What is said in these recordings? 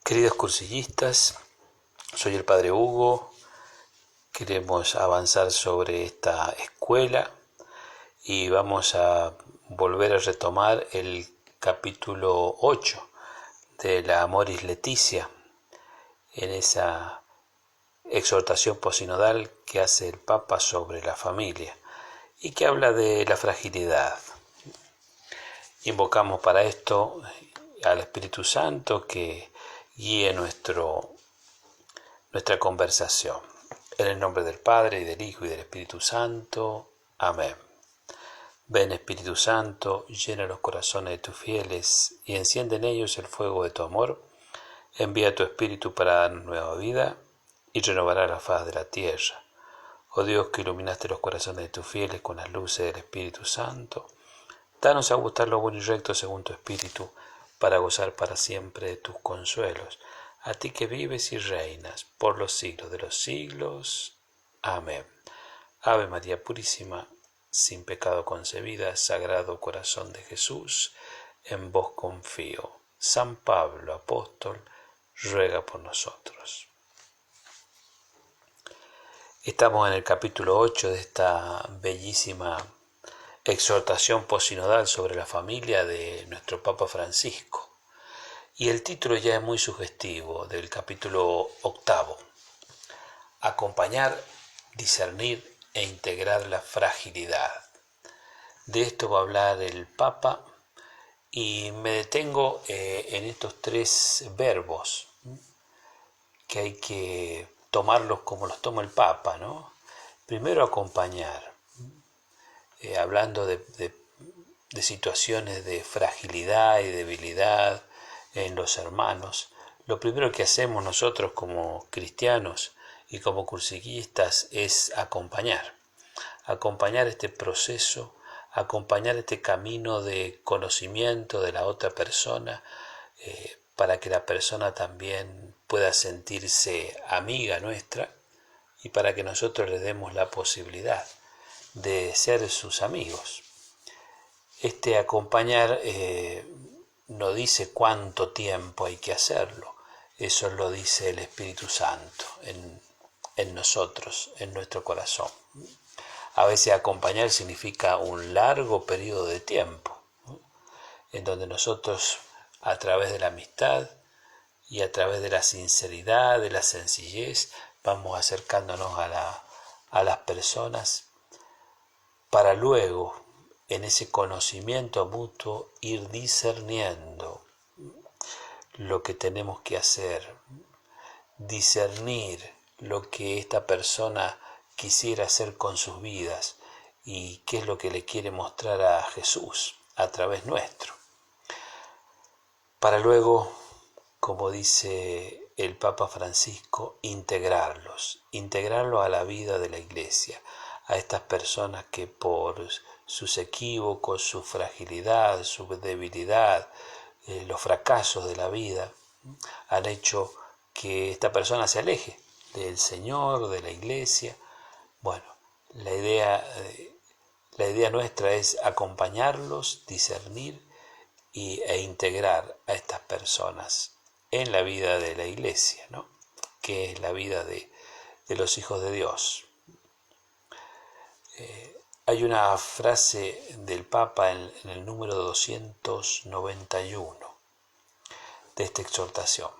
Queridos cursillistas, soy el Padre Hugo. Queremos avanzar sobre esta escuela y vamos a volver a retomar el capítulo 8 de la Amoris Laetitia, en esa exhortación posinodal que hace el Papa sobre la familia y que habla de la fragilidad. Invocamos para esto al Espíritu Santo que guíe nuestra conversación. En el nombre del Padre, y del Hijo, y del Espíritu Santo. Amén. Ven, Espíritu Santo, llena los corazones de tus fieles y enciende en ellos el fuego de tu amor. Envía tu Espíritu para darnos nueva vida y renovará la faz de la tierra. Oh Dios, que iluminaste los corazones de tus fieles con las luces del Espíritu Santo, danos a gustar lo bueno y recto según tu Espíritu, para gozar para siempre de tus consuelos. A ti que vives y reinas por los siglos de los siglos. Amén. Ave María Purísima, sin pecado concebida, Sagrado Corazón de Jesús, en vos confío. San Pablo, apóstol, ruega por nosotros. Estamos en el capítulo 8 de esta bellísima exhortación posinodal sobre la familia de nuestro Papa Francisco. Y el título ya es muy sugestivo del capítulo 8. Acompañar, discernir e integrar la fragilidad. De esto va a hablar el Papa y me detengo en estos tres verbos que hay que tomarlos como los toma el Papa, ¿no? Primero, acompañar, hablando de situaciones de fragilidad y debilidad en los hermanos. Lo primero que hacemos nosotros como cristianos y como cursillistas es acompañar este proceso, acompañar este camino de conocimiento de la otra persona, para que la persona también pueda sentirse amiga nuestra y para que nosotros le demos la posibilidad de ser sus amigos. Este acompañar no dice cuánto tiempo hay que hacerlo, eso lo dice el Espíritu Santo en nosotros, en nuestro corazón. A veces acompañar significa un largo periodo de tiempo, ¿no? En donde nosotros, a través de la amistad y a través de la sinceridad, de la sencillez, vamos acercándonos a las personas para luego, en ese conocimiento mutuo, ir discerniendo lo que tenemos que hacer, discernir lo que esta persona quisiera hacer con sus vidas y qué es lo que le quiere mostrar a Jesús a través nuestro. Para luego, como dice el Papa Francisco, integrarlos a la vida de la Iglesia, a estas personas que por sus equívocos, su fragilidad, su debilidad, los fracasos de la vida, han hecho que esta persona se aleje del Señor, de la Iglesia. Bueno, la idea nuestra es acompañarlos, discernir e integrar a estas personas en la vida de la Iglesia, ¿no? Que es la vida de los hijos de Dios. Hay una frase del Papa en el número 291 de esta exhortación.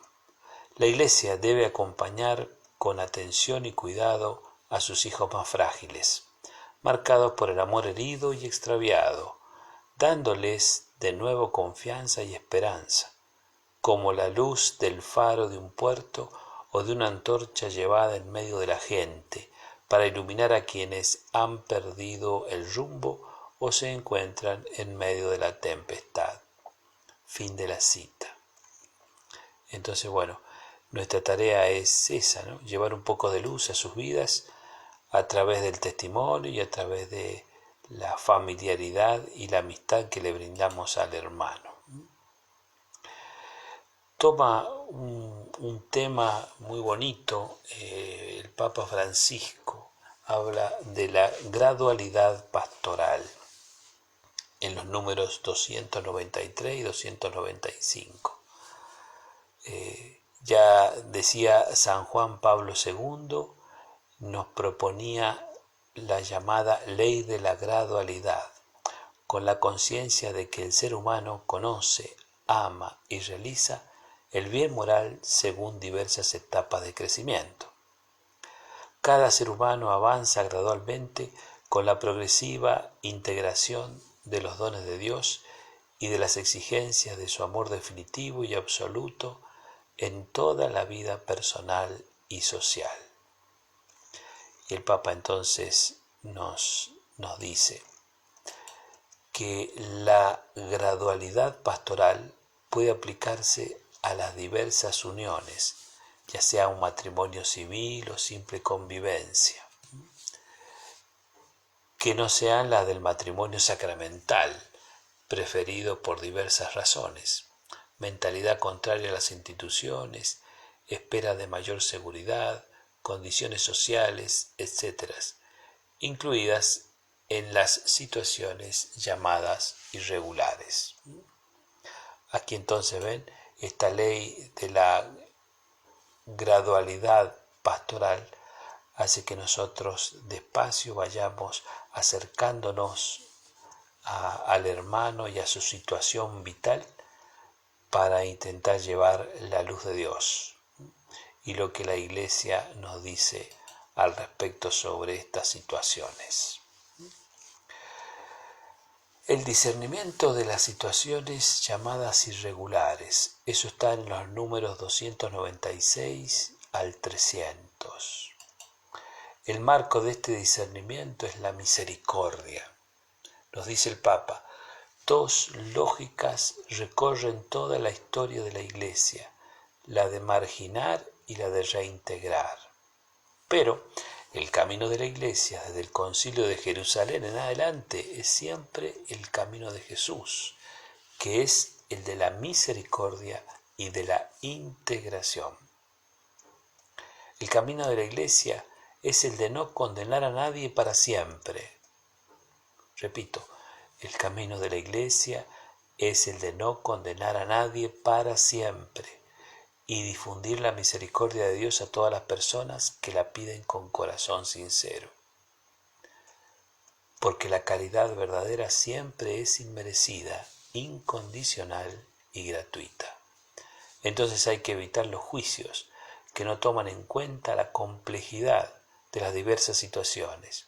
La Iglesia debe acompañar con atención y cuidado a sus hijos más frágiles, marcados por el amor herido y extraviado, dándoles de nuevo confianza y esperanza, como la luz del faro de un puerto o de una antorcha llevada en medio de la gente, para iluminar a quienes han perdido el rumbo o se encuentran en medio de la tempestad. Fin de la cita. Entonces, bueno, nuestra tarea es esa, ¿no? Llevar un poco de luz a sus vidas a través del testimonio y a través de la familiaridad y la amistad que le brindamos al hermano. Toma un tema muy bonito, el Papa Francisco habla de la gradualidad pastoral en los números 293 y 295. Ya decía San Juan Pablo II, nos proponía la llamada ley de la gradualidad, con la conciencia de que el ser humano conoce, ama y realiza el bien moral según diversas etapas de crecimiento. Cada ser humano avanza gradualmente con la progresiva integración de los dones de Dios y de las exigencias de su amor definitivo y absoluto en toda la vida personal y social. Y el Papa entonces nos dice que la gradualidad pastoral puede aplicarse a las diversas uniones, ya sea un matrimonio civil o simple convivencia, que no sean las del matrimonio sacramental, preferido por diversas razones, mentalidad contraria a las instituciones, espera de mayor seguridad, condiciones sociales, etc., incluidas en las situaciones llamadas irregulares. Aquí entonces ven, esta ley de la gradualidad pastoral hace que nosotros despacio vayamos acercándonos al hermano y a su situación vital para intentar llevar la luz de Dios y lo que la Iglesia nos dice al respecto sobre estas situaciones. El discernimiento de las situaciones llamadas irregulares, eso está en los números 296 al 300. El marco de este discernimiento es la misericordia. Nos dice el Papa, dos lógicas recorren toda la historia de la Iglesia, la de marginar y la de reintegrar. Pero el camino de la Iglesia desde el Concilio de Jerusalén en adelante es siempre el camino de Jesús, que es el de la misericordia y de la integración. El camino de la Iglesia es el de no condenar a nadie para siempre. Repito, el camino de la Iglesia es el de no condenar a nadie para siempre y difundir la misericordia de Dios a todas las personas que la piden con corazón sincero. Porque la caridad verdadera siempre es inmerecida, incondicional y gratuita. Entonces hay que evitar los juicios que no toman en cuenta la complejidad de las diversas situaciones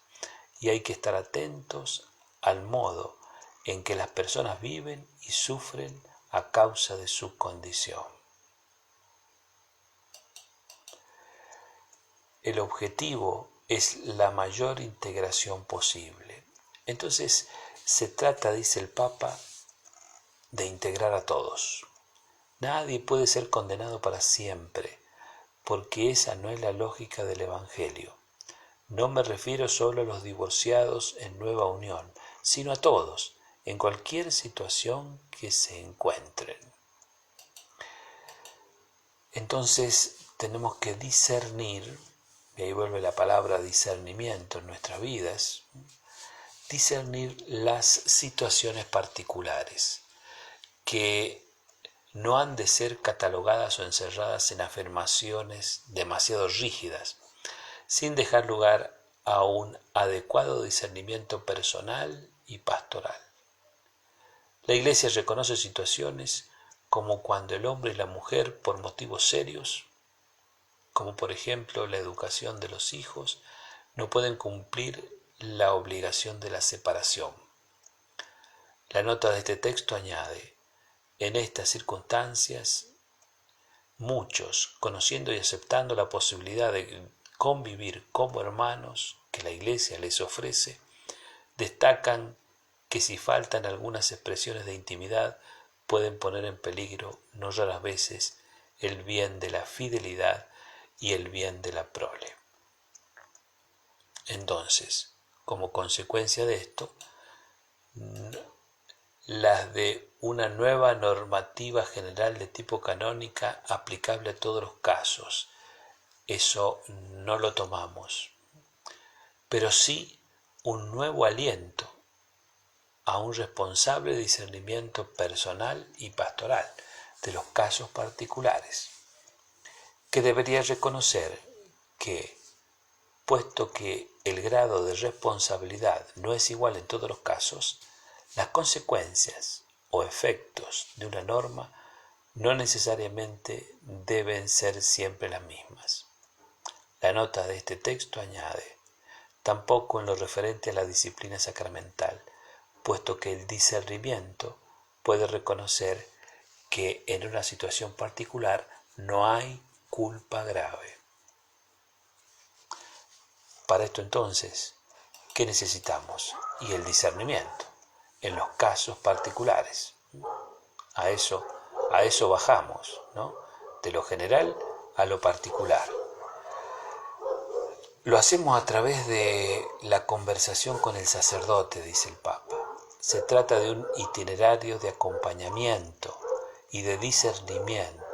y hay que estar atentos al modo en que las personas viven y sufren a causa de su condición. El objetivo es la mayor integración posible. Entonces se trata, dice el Papa, de integrar a todos. Nadie puede ser condenado para siempre, porque esa no es la lógica del Evangelio. No me refiero solo a los divorciados en nueva unión, sino a todos, en cualquier situación que se encuentren. Entonces tenemos que discernir, y ahí vuelve la palabra discernimiento en nuestras vidas, discernir las situaciones particulares que no han de ser catalogadas o encerradas en afirmaciones demasiado rígidas, sin dejar lugar a un adecuado discernimiento personal y pastoral. La Iglesia reconoce situaciones como cuando el hombre y la mujer, por motivos serios, como por ejemplo la educación de los hijos, no pueden cumplir la obligación de la separación. La nota de este texto añade, en estas circunstancias, muchos, conociendo y aceptando la posibilidad de convivir como hermanos que la Iglesia les ofrece, destacan que si faltan algunas expresiones de intimidad, pueden poner en peligro, no raras veces, el bien de la fidelidad y el bien de la prole. Entonces, como consecuencia de esto, las de una nueva normativa general de tipo canónica aplicable a todos los casos, eso no lo tomamos, pero sí un nuevo aliento a un responsable discernimiento personal y pastoral de los casos particulares. que debería reconocer que, puesto que el grado de responsabilidad no es igual en todos los casos, las consecuencias o efectos de una norma no necesariamente deben ser siempre las mismas. La nota de este texto añade: tampoco en lo referente a la disciplina sacramental, puesto que el discernimiento puede reconocer que en una situación particular no hay culpa grave. Para esto entonces, ¿qué necesitamos? Y el discernimiento en los casos particulares. A eso bajamos, ¿no? De lo general a lo particular. Lo hacemos a través de la conversación con el sacerdote, dice el Papa. Se trata de un itinerario de acompañamiento y de discernimiento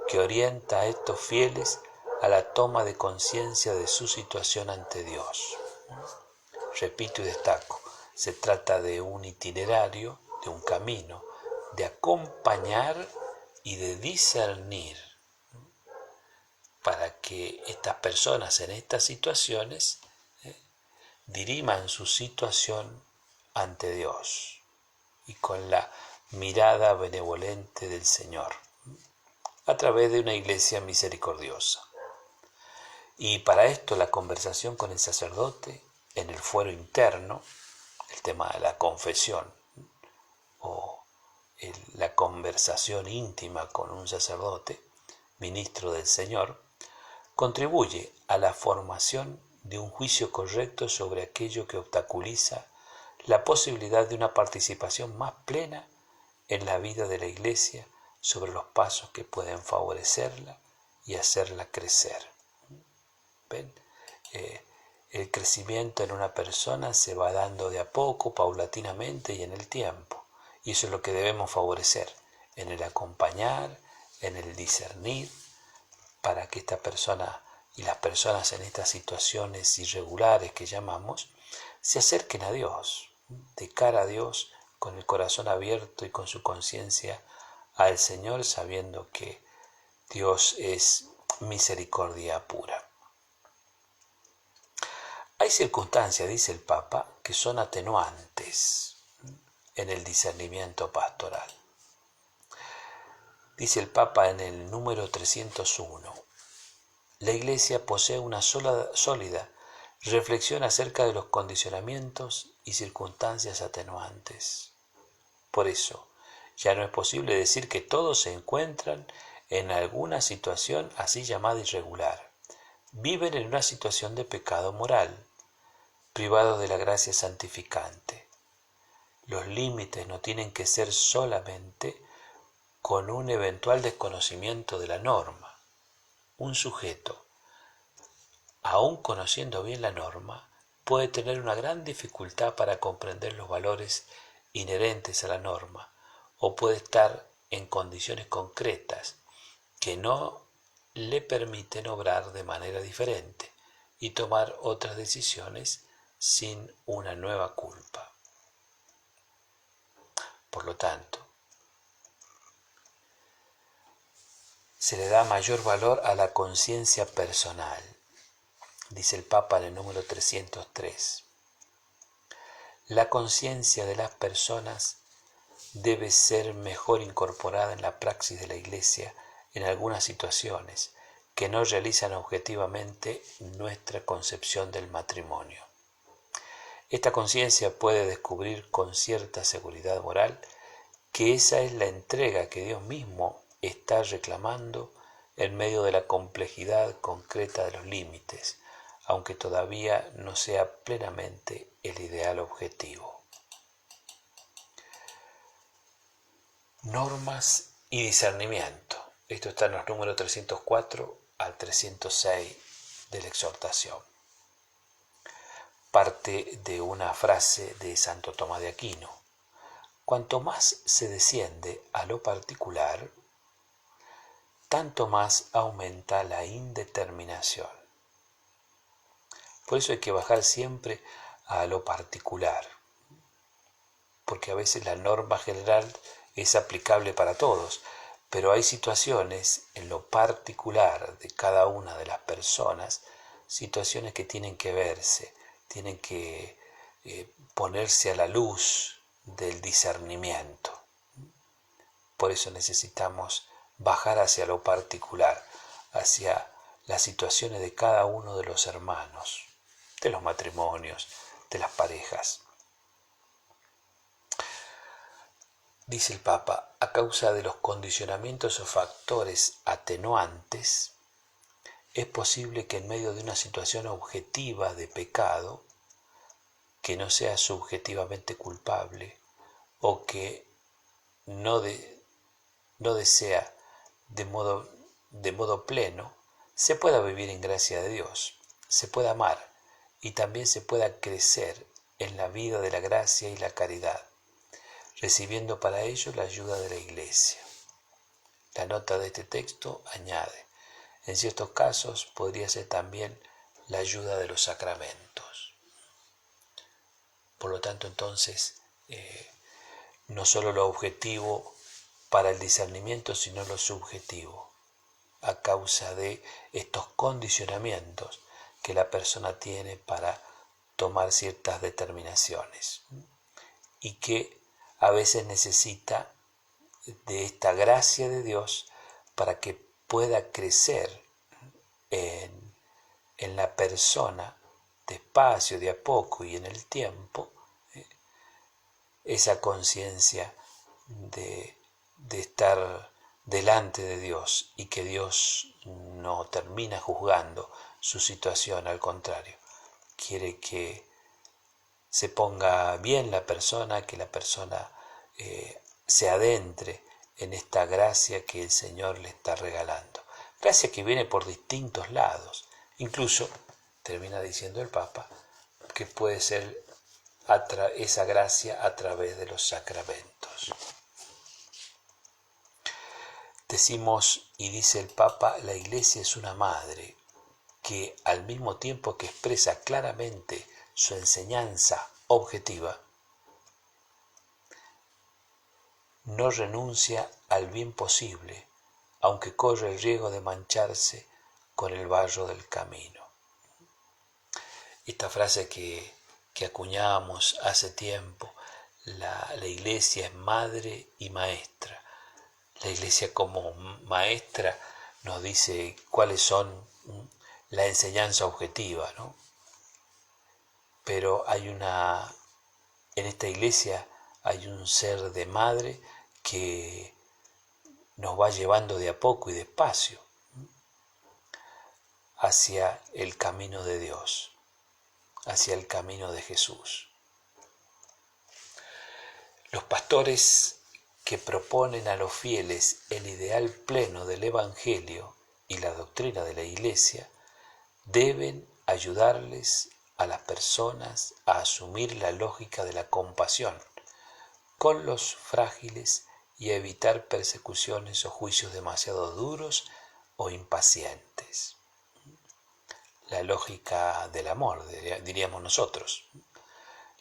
que orienta a estos fieles a la toma de conciencia de su situación ante Dios. Repito y destaco, se trata de un itinerario, de un camino, de acompañar y de discernir para que estas personas en estas situaciones diriman su situación ante Dios y con la mirada benevolente del Señor a través de una iglesia misericordiosa. Y para esto la conversación con el sacerdote en el fuero interno, el tema de la confesión o la conversación íntima con un sacerdote, ministro del Señor, contribuye a la formación de un juicio correcto sobre aquello que obstaculiza la posibilidad de una participación más plena en la vida de la Iglesia, sobre los pasos que pueden favorecerla y hacerla crecer. ¿Ven? El crecimiento en una persona se va dando de a poco, paulatinamente y en el tiempo. Y eso es lo que debemos favorecer, en el acompañar, en el discernir, para que esta persona y las personas en estas situaciones irregulares que llamamos, se acerquen a Dios, de cara a Dios, con el corazón abierto y con su conciencia al Señor, sabiendo que Dios es misericordia pura. Hay circunstancias, dice el Papa, que son atenuantes en el discernimiento pastoral. Dice el Papa en el número 301, la Iglesia posee una sólida reflexión acerca de los condicionamientos y circunstancias atenuantes. Por eso, ya no es posible decir que todos se encuentran en alguna situación así llamada irregular. Viven en una situación de pecado moral, privados de la gracia santificante. Los límites no tienen que ser solamente con un eventual desconocimiento de la norma. Un sujeto, aun conociendo bien la norma, puede tener una gran dificultad para comprender los valores inherentes a la norma, o puede estar en condiciones concretas que no le permiten obrar de manera diferente y tomar otras decisiones sin una nueva culpa. Por lo tanto, se le da mayor valor a la conciencia personal, dice el Papa en el número 303. La conciencia de las personas debe ser mejor incorporada en la praxis de la Iglesia en algunas situaciones que no realizan objetivamente nuestra concepción del matrimonio. Esta conciencia puede descubrir con cierta seguridad moral que esa es la entrega que Dios mismo está reclamando en medio de la complejidad concreta de los límites, aunque todavía no sea plenamente el ideal objetivo. Normas y discernimiento. Esto está en los números 304 al 306 de la exhortación. Parte de una frase de Santo Tomás de Aquino. Cuanto más se desciende a lo particular, tanto más aumenta la indeterminación. Por eso hay que bajar siempre a lo particular, porque a veces la norma general es aplicable para todos, Pero hay situaciones en lo particular de cada una de las personas, situaciones que tienen que verse, tienen que ponerse a la luz del discernimiento. Por eso necesitamos bajar hacia lo particular, hacia las situaciones de cada uno de los hermanos, de los matrimonios, de las parejas. Dice el Papa, a causa de los condicionamientos o factores atenuantes, es posible que en medio de una situación objetiva de pecado, que no sea subjetivamente culpable o que no desea de modo pleno, se pueda vivir en gracia de Dios, se pueda amar y también se pueda crecer en la vida de la gracia y la caridad, recibiendo para ello la ayuda de la Iglesia. La nota de este texto añade, en ciertos casos podría ser también la ayuda de los sacramentos. Por lo tanto, entonces, no solo lo objetivo para el discernimiento, sino lo subjetivo, a causa de estos condicionamientos que la persona tiene para tomar ciertas determinaciones y que a veces necesita de esta gracia de Dios para que pueda crecer en la persona despacio, de a poco y en el tiempo, esa conciencia de estar delante de Dios y que Dios no termina juzgando su situación, al contrario, quiere que se ponga bien la persona, que la persona se adentre en esta gracia que el Señor le está regalando. Gracia que viene por distintos lados. Incluso, termina diciendo el Papa, que puede ser esa gracia a través de los sacramentos. Decimos, y dice el Papa, la Iglesia es una madre que al mismo tiempo que expresa claramente su enseñanza objetiva, no renuncia al bien posible, aunque corre el riesgo de mancharse con el barro del camino. Esta frase que acuñábamos hace tiempo, la Iglesia es madre y maestra. La Iglesia como maestra nos dice cuáles son la enseñanza objetiva, ¿no? Pero en esta Iglesia hay un ser de madre que nos va llevando de a poco y despacio hacia el camino de Dios, hacia el camino de Jesús. Los pastores que proponen a los fieles el ideal pleno del Evangelio y la doctrina de la Iglesia deben ayudarles a las personas a asumir la lógica de la compasión con los frágiles y a evitar persecuciones o juicios demasiado duros o impacientes. La lógica del amor, diríamos nosotros,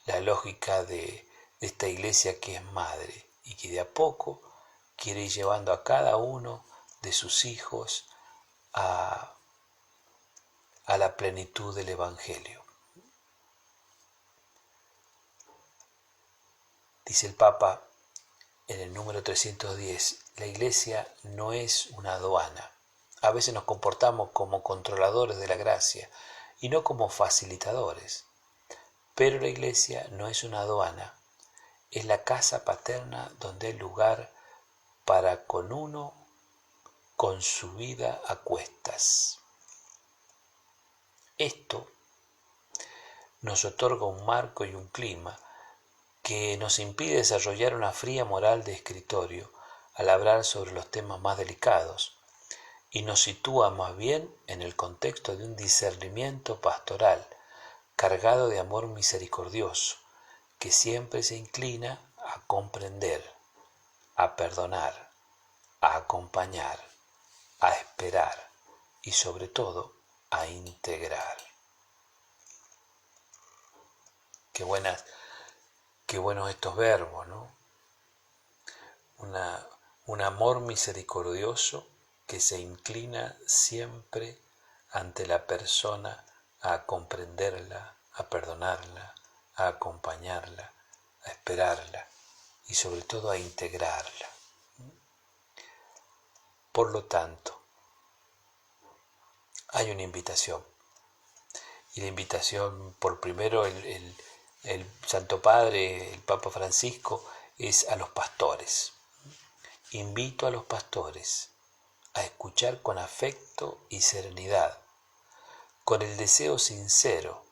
la lógica de esta Iglesia que es madre y que de a poco quiere ir llevando a cada uno de sus hijos a la plenitud del Evangelio. Dice el Papa en el número 310, la Iglesia no es una aduana. A veces nos comportamos como controladores de la gracia y no como facilitadores. Pero la Iglesia no es una aduana, es la casa paterna donde hay lugar para con uno con su vida a cuestas. Esto nos otorga un marco y un clima que nos impide desarrollar una fría moral de escritorio al hablar sobre los temas más delicados y nos sitúa más bien en el contexto de un discernimiento pastoral cargado de amor misericordioso que siempre se inclina a comprender, a perdonar, a acompañar, a esperar y sobre todo a integrar. Qué buenos estos verbos, ¿no? un amor misericordioso que se inclina siempre ante la persona a comprenderla, a perdonarla, a acompañarla, a esperarla y sobre todo a integrarla. Por lo tanto, hay una invitación. Y la invitación, por primero, el Santo Padre, el Papa Francisco, es a los pastores. Invito a los pastores a escuchar con afecto y serenidad, con el deseo sincero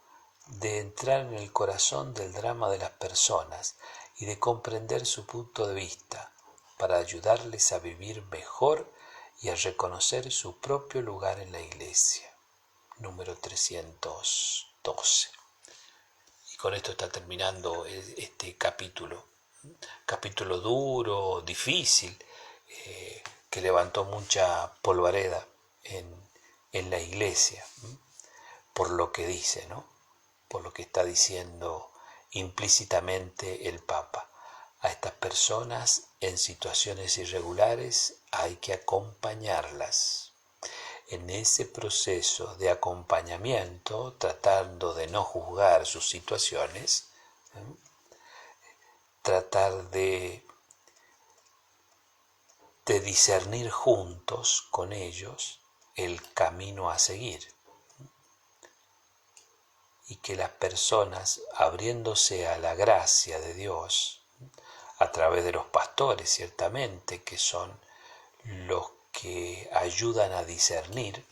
de entrar en el corazón del drama de las personas y de comprender su punto de vista, para ayudarles a vivir mejor y a reconocer su propio lugar en la Iglesia. Número 312. Y con esto está terminando este capítulo duro, difícil, que levantó mucha polvareda en la Iglesia, por lo que dice, ¿no? Por lo que está diciendo implícitamente el Papa. A estas personas en situaciones irregulares hay que acompañarlas. En ese proceso de acompañamiento, tratando de no juzgar sus situaciones, tratar de discernir juntos con ellos el camino a seguir. Y que las personas, abriéndose a la gracia de Dios, a través de los pastores ciertamente, que son los que ayudan a discernir,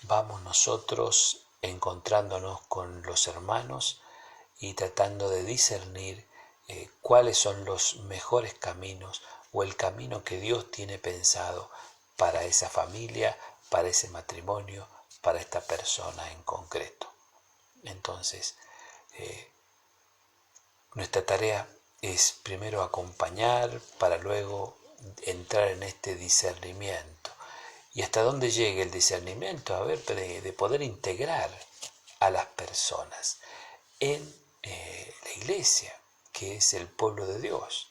vamos nosotros encontrándonos con los hermanos y tratando de discernir cuáles son los mejores caminos o el camino que Dios tiene pensado para esa familia, para ese matrimonio, para esta persona en concreto. Entonces, nuestra tarea es primero acompañar para luego entrar en este discernimiento. ¿Y hasta dónde llega el discernimiento? A ver, de poder integrar a las personas en la Iglesia, que es el pueblo de Dios,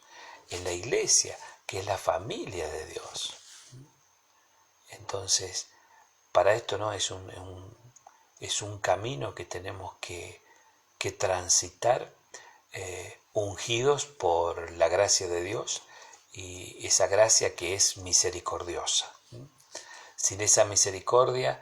en la Iglesia, que es la familia de Dios. Entonces, para esto no es un camino que tenemos que transitar, ungidos por la gracia de Dios, y esa gracia que es misericordiosa. Sin esa misericordia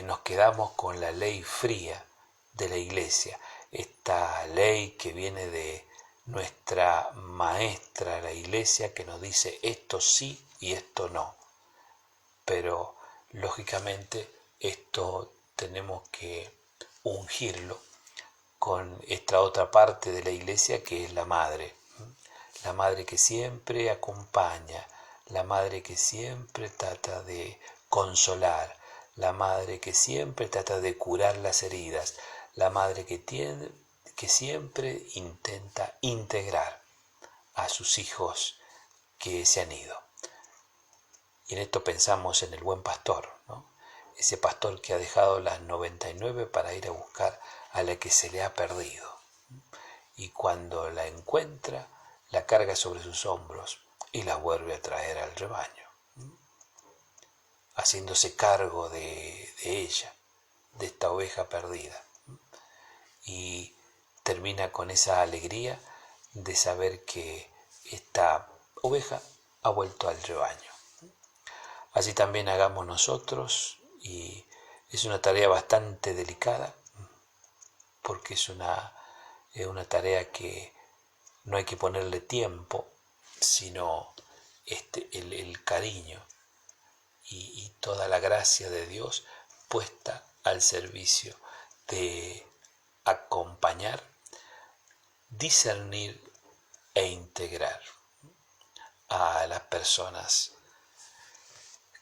nos quedamos con la ley fría de la Iglesia, esta ley que viene de nuestra maestra, la Iglesia, que nos dice esto sí y esto no. Pero lógicamente esto tenemos que ungirlo con esta otra parte de la Iglesia, que es la madre que siempre acompaña, la madre que siempre trata de consolar, la madre que siempre trata de curar las heridas, la madre que siempre intenta integrar a sus hijos que se han ido. Y en esto pensamos en el buen pastor, ¿no? Ese pastor que ha dejado las 99 para ir a buscar a la que se le ha perdido. Y cuando la encuentra, la carga sobre sus hombros y la vuelve a traer al rebaño, haciéndose cargo de ella, de esta oveja perdida. Y termina con esa alegría de saber que esta oveja ha vuelto al rebaño. Así también hagamos nosotros, y es una tarea bastante delicada, porque es una tarea que no hay que ponerle tiempo, sino el cariño y toda la gracia de Dios puesta al servicio de acompañar, discernir e integrar a las personas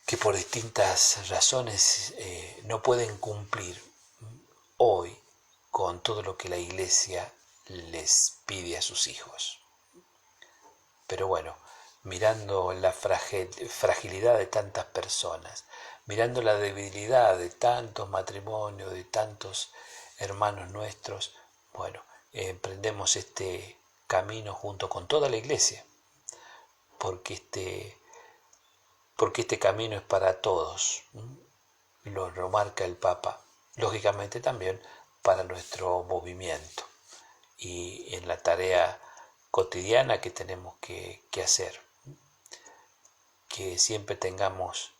que por distintas razones no pueden cumplir hoy con todo lo que la Iglesia les pide a sus hijos. Pero bueno, mirando la fragilidad de tantas personas, mirando la debilidad de tantos matrimonios, de tantos hermanos nuestros, bueno, emprendemos este camino junto con toda la Iglesia porque este camino es para todos. Lo marca el Papa, lógicamente también para nuestro movimiento y en la tarea cotidiana que tenemos que hacer. Que siempre tengamos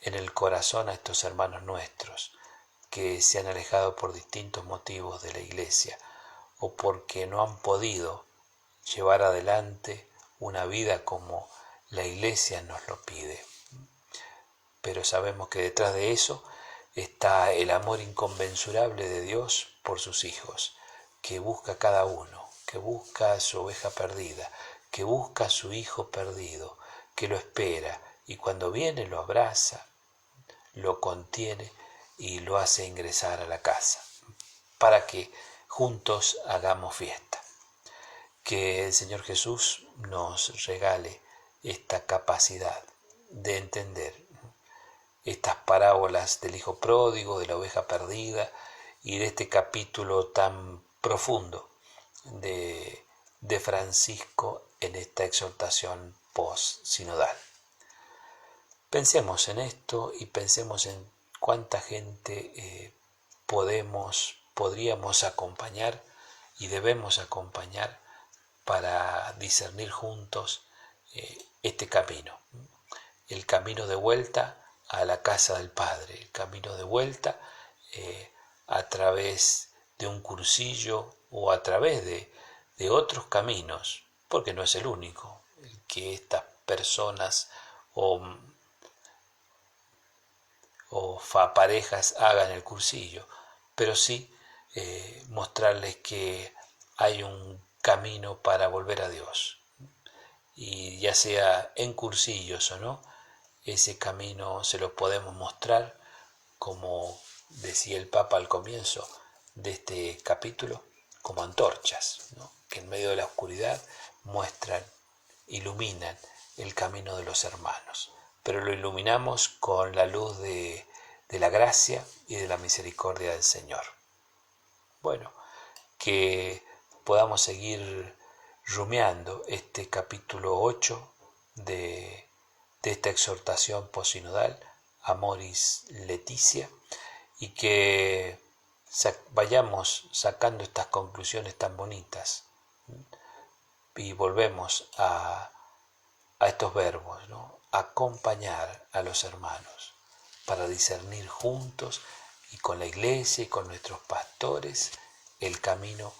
en el corazón a estos hermanos nuestros que se han alejado por distintos motivos de la Iglesia o porque no han podido llevar adelante una vida como la Iglesia nos lo pide. Pero sabemos que detrás de eso está el amor inconmensurable de Dios por sus hijos, que busca a cada uno, que busca a su oveja perdida, que busca a su hijo perdido, que lo espera y cuando viene lo abraza, lo contiene y lo hace ingresar a la casa, para que juntos hagamos fiesta. Que el Señor Jesús nos regale esta capacidad de entender estas parábolas del hijo pródigo, de la oveja perdida y de este capítulo tan profundo de Francisco en esta exhortación post-sinodal. Pensemos en esto y pensemos en cuánta gente podríamos acompañar y debemos acompañar para discernir juntos este camino, el camino de vuelta a la casa del Padre, el camino de vuelta a través de un cursillo o a través de otros caminos, porque no es el único el que estas personas o parejas hagan el cursillo, pero sí mostrarles que hay un camino para volver a Dios, y ya sea en cursillos o no, ese camino se lo podemos mostrar, como decía el Papa al comienzo de este capítulo, como antorchas, ¿no? Que en medio de la oscuridad muestran, iluminan el camino de los hermanos, pero lo iluminamos con la luz de la gracia y de la misericordia del Señor. Bueno, que podamos seguir rumiando este capítulo 8 de esta exhortación posinodal, Amoris Laetitia, y que vayamos sacando estas conclusiones tan bonitas y volvemos a estos verbos, ¿no? Acompañar a los hermanos para discernir juntos y con la Iglesia y con nuestros pastores el camino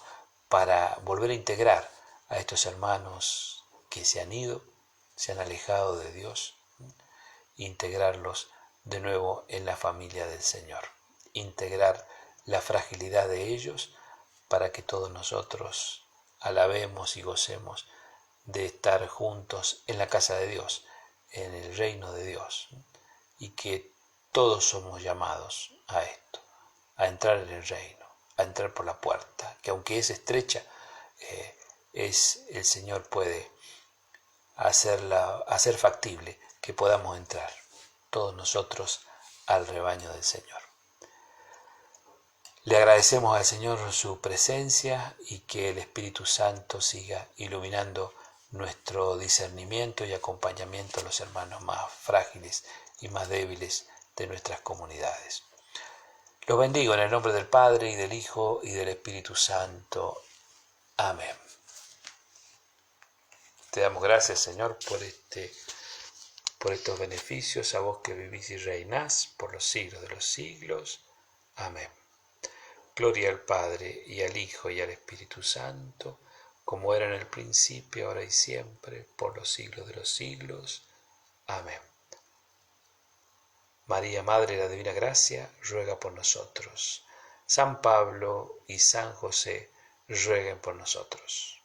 para volver a integrar a estos hermanos que se han ido, se han alejado de Dios, integrarlos de nuevo en la familia del Señor, integrar la fragilidad de ellos para que todos nosotros alabemos y gocemos de estar juntos en la casa de Dios, en el reino de Dios, y que todos somos llamados a esto, a entrar en el reino, a entrar por la puerta, que aunque es estrecha, el Señor puede hacer factible que podamos entrar todos nosotros al rebaño del Señor. Le agradecemos al Señor su presencia y que el Espíritu Santo siga iluminando nuestro discernimiento y acompañamiento a los hermanos más frágiles y más débiles de nuestras comunidades. Los bendigo en el nombre del Padre y del Hijo y del Espíritu Santo. Amén. Te damos gracias, Señor, por estos beneficios, a vos que vivís y reinás por los siglos de los siglos. Amén. Gloria al Padre, y al Hijo, y al Espíritu Santo, como era en el principio, ahora y siempre, por los siglos de los siglos. Amén. María, Madre de la Divina Gracia, ruega por nosotros. San Pablo y San José, rueguen por nosotros.